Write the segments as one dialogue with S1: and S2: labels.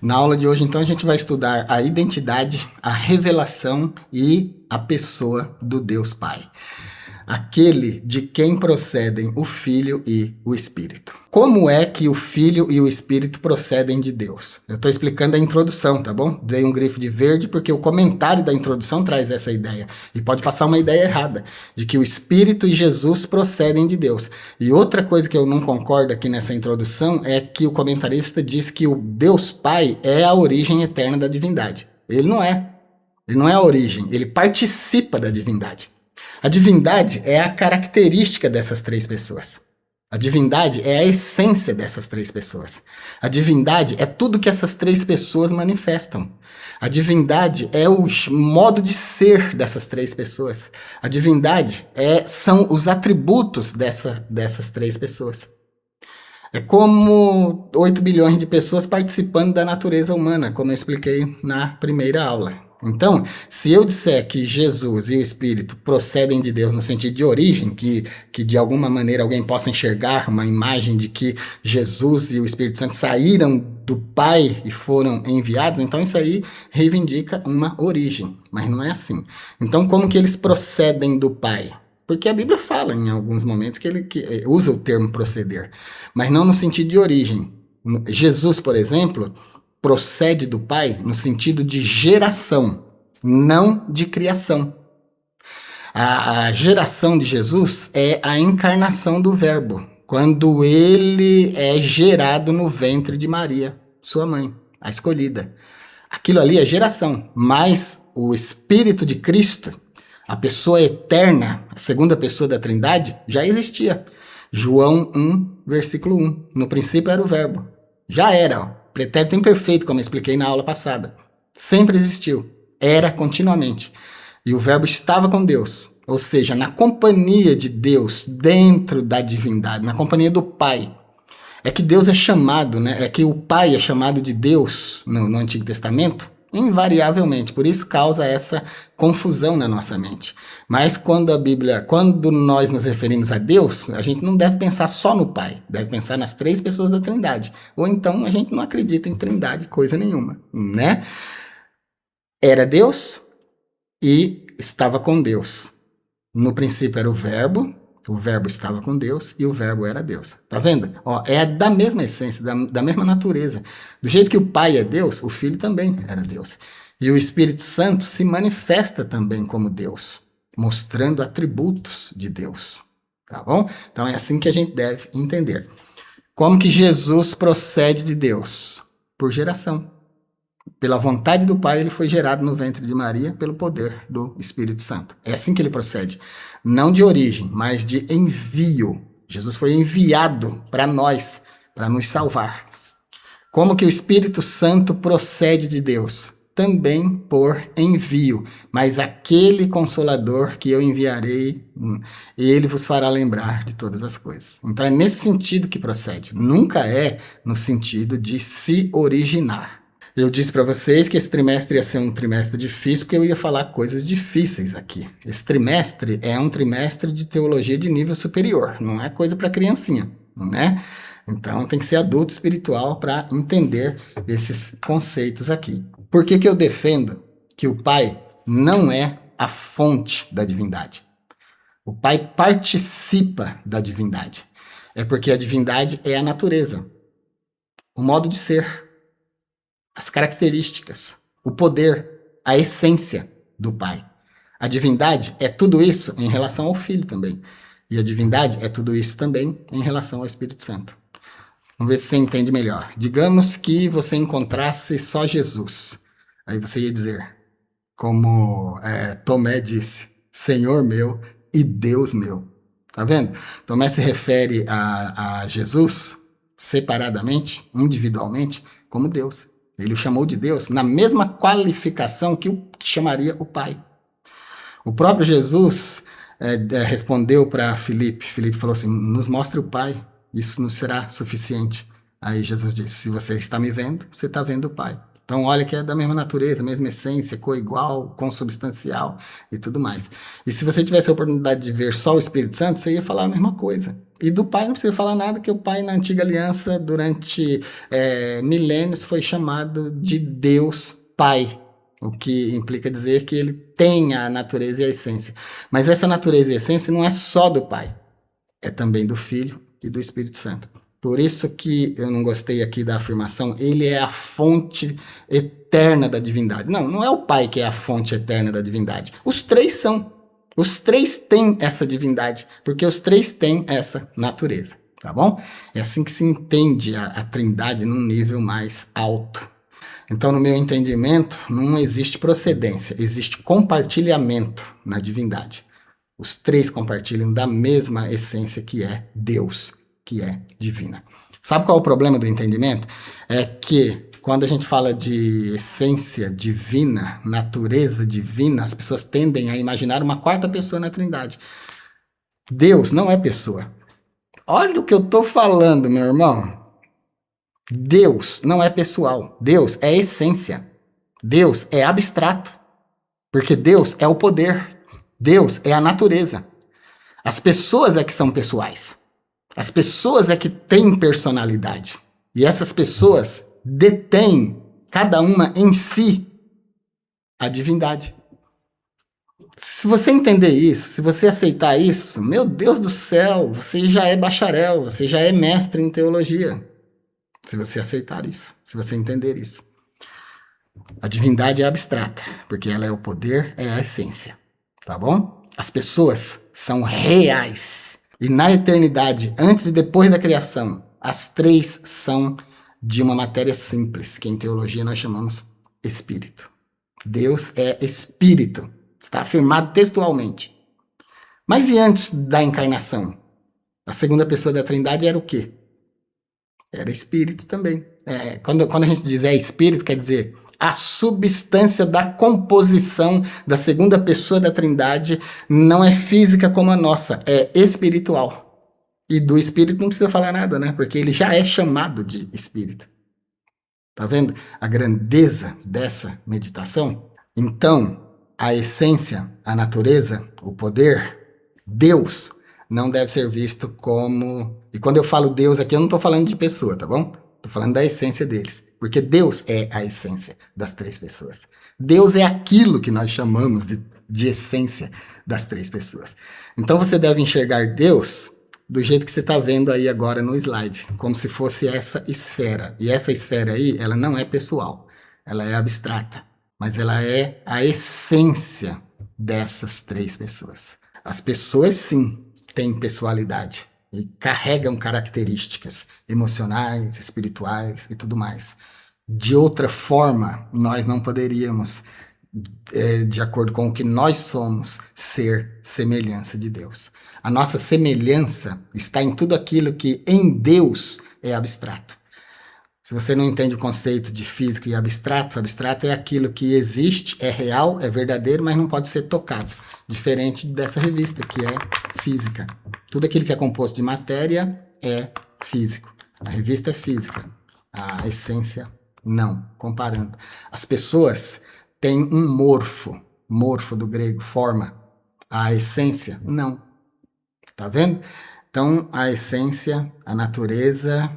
S1: Na aula de hoje, então, a gente vai estudar a identidade, a revelação e a pessoa do Deus Pai. Aquele de quem procedem o Filho e o Espírito. Como é que o Filho e o Espírito procedem de Deus? Eu estou explicando a introdução, tá bom? Dei um grifo de verde porque o comentário da introdução traz essa ideia. E pode passar uma ideia errada, de que o Espírito e Jesus procedem de Deus. E outra coisa que eu não concordo aqui nessa introdução é que o comentarista diz que o Deus Pai é a origem eterna da divindade. Ele não é. Ele não é a origem, ele participa da divindade. A divindade é a característica dessas três pessoas. A divindade é a essência dessas três pessoas. A divindade é tudo que essas três pessoas manifestam. A divindade é o modo de ser dessas três pessoas. A divindade são os atributos dessas três pessoas. É como 8 bilhões de pessoas participando da natureza humana, como eu expliquei na primeira aula. Então, se eu disser que Jesus e o Espírito procedem de Deus no sentido de origem, que de alguma maneira alguém possa enxergar uma imagem de que Jesus e o Espírito Santo saíram do Pai e foram enviados, então isso aí reivindica uma origem, mas não é assim. Então, como que eles procedem do Pai? Porque a Bíblia fala em alguns momentos que ele usa o termo proceder, mas não no sentido de origem. Jesus, por exemplo, procede do Pai no sentido de geração, não de criação. A geração de Jesus é a encarnação do Verbo, quando ele é gerado no ventre de Maria, sua mãe, a escolhida. Aquilo ali é geração, mas o Espírito de Cristo, a pessoa eterna, a segunda pessoa da Trindade, já existia. João 1, versículo 1. No princípio era o Verbo. Já era, ó. Pretérito imperfeito, como eu expliquei na aula passada. Sempre existiu. Era continuamente. E o Verbo estava com Deus. Ou seja, na companhia de Deus, dentro da divindade, na companhia do Pai. É que Deus é chamado, né? É que o Pai é chamado de Deus no Antigo Testamento, invariavelmente. Por isso causa essa confusão na nossa mente. Mas quando nós nos referimos a Deus, a gente não deve pensar só no Pai, deve pensar nas três pessoas da Trindade. Ou então a gente não acredita em Trindade, coisa nenhuma, né? Era Deus e estava com Deus. No princípio era o Verbo estava com Deus e o Verbo era Deus. Tá vendo? Ó, é da mesma essência, da mesma natureza. Do jeito que o Pai é Deus, o Filho também era Deus. E o Espírito Santo se manifesta também como Deus, mostrando atributos de Deus. Tá bom? Então é assim que a gente deve entender. Como que Jesus procede de Deus? Por geração. Pela vontade do Pai, ele foi gerado no ventre de Maria pelo poder do Espírito Santo. É assim que ele procede. Não de origem, mas de envio. Jesus foi enviado para nós, para nos salvar. Como que o Espírito Santo procede de Deus? Também por envio. Mas aquele Consolador que eu enviarei, ele vos fará lembrar de todas as coisas. Então é nesse sentido que procede. Nunca é no sentido de se originar. Eu disse para vocês que esse trimestre ia ser um trimestre difícil, porque eu ia falar coisas difíceis aqui. Esse trimestre é um trimestre de teologia de nível superior, não é coisa para criancinha, né? Então tem que ser adulto espiritual para entender esses conceitos aqui. Por que que eu defendo que o Pai não é a fonte da divindade? O Pai participa da divindade. É porque a divindade é a natureza, o modo de ser, as características, o poder, a essência do Pai. A divindade é tudo isso em relação ao Filho também. E a divindade é tudo isso também em relação ao Espírito Santo. Vamos ver se você entende melhor. Digamos que você encontrasse só Jesus. Aí você ia dizer, como Tomé disse, Senhor meu e Deus meu. Tá vendo? Tomé se refere a Jesus separadamente, individualmente, como Deus. Ele o chamou de Deus na mesma qualificação que chamaria o Pai. O próprio Jesus respondeu para Filipe. Filipe falou assim, nos mostre o Pai, isso não será suficiente. Aí Jesus disse, se você está me vendo, você está vendo o Pai. Então olha que é da mesma natureza, mesma essência, coigual, consubstancial e tudo mais. E se você tivesse a oportunidade de ver só o Espírito Santo, você ia falar a mesma coisa. E do Pai não precisa falar nada, que o Pai na antiga aliança, durante milênios, foi chamado de Deus Pai. O que implica dizer que ele tem a natureza e a essência. Mas essa natureza e essência não é só do Pai, é também do Filho e do Espírito Santo. Por isso que eu não gostei aqui da afirmação, ele é a fonte eterna da divindade. Não, não é o Pai que é a fonte eterna da divindade. Os três são. Os três têm essa divindade, porque os três têm essa natureza, tá bom? É assim que se entende a Trindade num nível mais alto. Então, no meu entendimento, não existe procedência, existe compartilhamento na divindade. Os três compartilham da mesma essência que é Deus, que é divina. Sabe qual é o problema do entendimento? É que quando a gente fala de essência divina, natureza divina, as pessoas tendem a imaginar uma quarta pessoa na Trindade. Deus não é pessoa. Olha o que eu estou falando, meu irmão. Deus não é pessoal. Deus é essência. Deus é abstrato. Porque Deus é o poder. Deus é a natureza. As pessoas é que são pessoais. As pessoas é que têm personalidade. E essas pessoas detêm, cada uma em si, a divindade. Se você entender isso, se você aceitar isso, meu Deus do céu, você já é bacharel, você já é mestre em teologia. Se você aceitar isso, se você entender isso. A divindade é abstrata, porque ela é o poder, é a essência. Tá bom? As pessoas são reais. E na eternidade, antes e depois da criação, as três são de uma matéria simples, que em teologia nós chamamos espírito. Deus é espírito. Está afirmado textualmente. Mas e antes da encarnação? A segunda pessoa da Trindade era o quê? Era espírito também. Quando a gente diz espírito, quer dizer a substância da composição da segunda pessoa da Trindade não é física como a nossa, é espiritual. E do espírito não precisa falar nada, né? Porque ele já é chamado de espírito. Tá vendo a grandeza dessa meditação? Então, a essência, a natureza, o poder, Deus, não deve ser visto como... E quando eu falo Deus aqui, eu não estou falando de pessoa, tá bom? Estou falando da essência deles. Porque Deus é a essência das três pessoas. Deus é aquilo que nós chamamos de essência das três pessoas. Então você deve enxergar Deus do jeito que você está vendo aí agora no slide, como se fosse essa esfera. E essa esfera aí, ela não é pessoal, ela é abstrata, mas ela é a essência dessas três pessoas. As pessoas, sim, têm pessoalidade e carregam características emocionais, espirituais e tudo mais. De outra forma, nós não poderíamos, de acordo com o que nós somos, ser semelhança de Deus. A nossa semelhança está em tudo aquilo que em Deus é abstrato. Se você não entende o conceito de físico e abstrato, abstrato é aquilo que existe, é real, é verdadeiro, mas não pode ser tocado. Diferente dessa revista, que é física. Tudo aquilo que é composto de matéria é físico. A revista é física. A essência, não. Comparando. As pessoas têm um morfo do grego, forma. A essência, não. Tá vendo? Então, a essência, a natureza,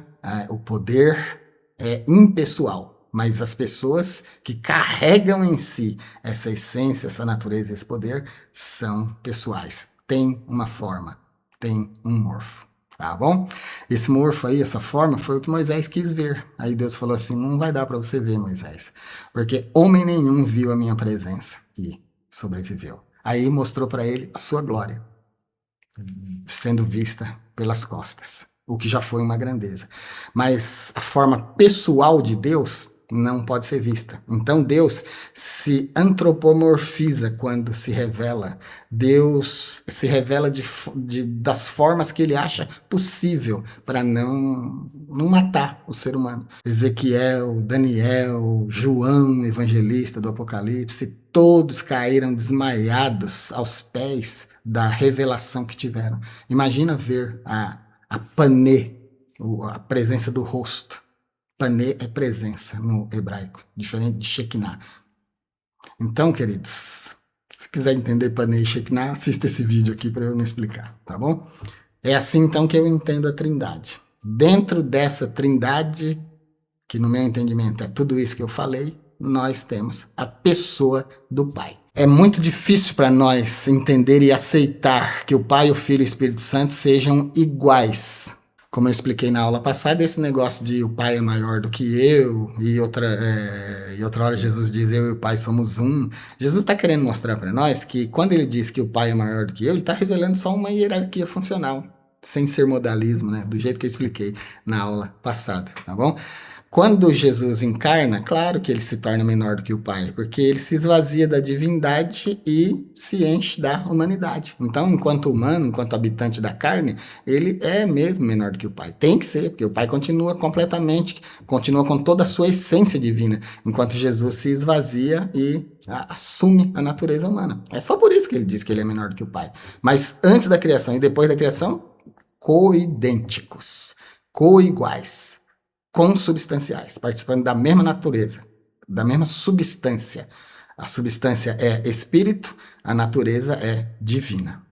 S1: o poder é impessoal, mas as pessoas que carregam em si essa essência, essa natureza, esse poder, são pessoais. Tem uma forma, tem um morfo, tá bom? Esse morfo aí, essa forma, foi o que Moisés quis ver. Aí Deus falou assim, não vai dar para você ver, Moisés, porque homem nenhum viu a minha presença e sobreviveu. Aí mostrou para ele a sua glória, sendo vista pelas costas, o que já foi uma grandeza. Mas a forma pessoal de Deus não pode ser vista. Então Deus se antropomorfiza quando se revela. Deus se revela das formas que ele acha possível para não matar o ser humano. Ezequiel, Daniel, João, evangelista do Apocalipse, todos caíram desmaiados aos pés da revelação que tiveram. Imagina ver a panê, a presença do rosto. Panê é presença no hebraico, diferente de Shekinah. Então, queridos, se quiser entender panê e Shekinah, assista esse vídeo aqui para eu não explicar, tá bom? É assim então que eu entendo a Trindade. Dentro dessa Trindade, que no meu entendimento é tudo isso que eu falei, nós temos a pessoa do Pai. É muito difícil para nós entender e aceitar que o Pai, o Filho e o Espírito Santo sejam iguais. Como eu expliquei na aula passada, esse negócio de o Pai é maior do que eu, e outra hora Jesus diz eu e o Pai somos um. Jesus está querendo mostrar para nós que quando ele diz que o Pai é maior do que eu, ele está revelando só uma hierarquia funcional, sem ser modalismo, né? Do jeito que eu expliquei na aula passada, tá bom? Quando Jesus encarna, claro que ele se torna menor do que o Pai, porque ele se esvazia da divindade e se enche da humanidade. Então, enquanto humano, enquanto habitante da carne, ele é mesmo menor do que o Pai. Tem que ser, porque o Pai continua completamente, continua com toda a sua essência divina, enquanto Jesus se esvazia e assume a natureza humana. É só por isso que ele diz que ele é menor do que o Pai. Mas antes da criação e depois da criação, coidênticos, coiguais, consubstanciais, participando da mesma natureza, da mesma substância. A substância é espírito, a natureza é divina.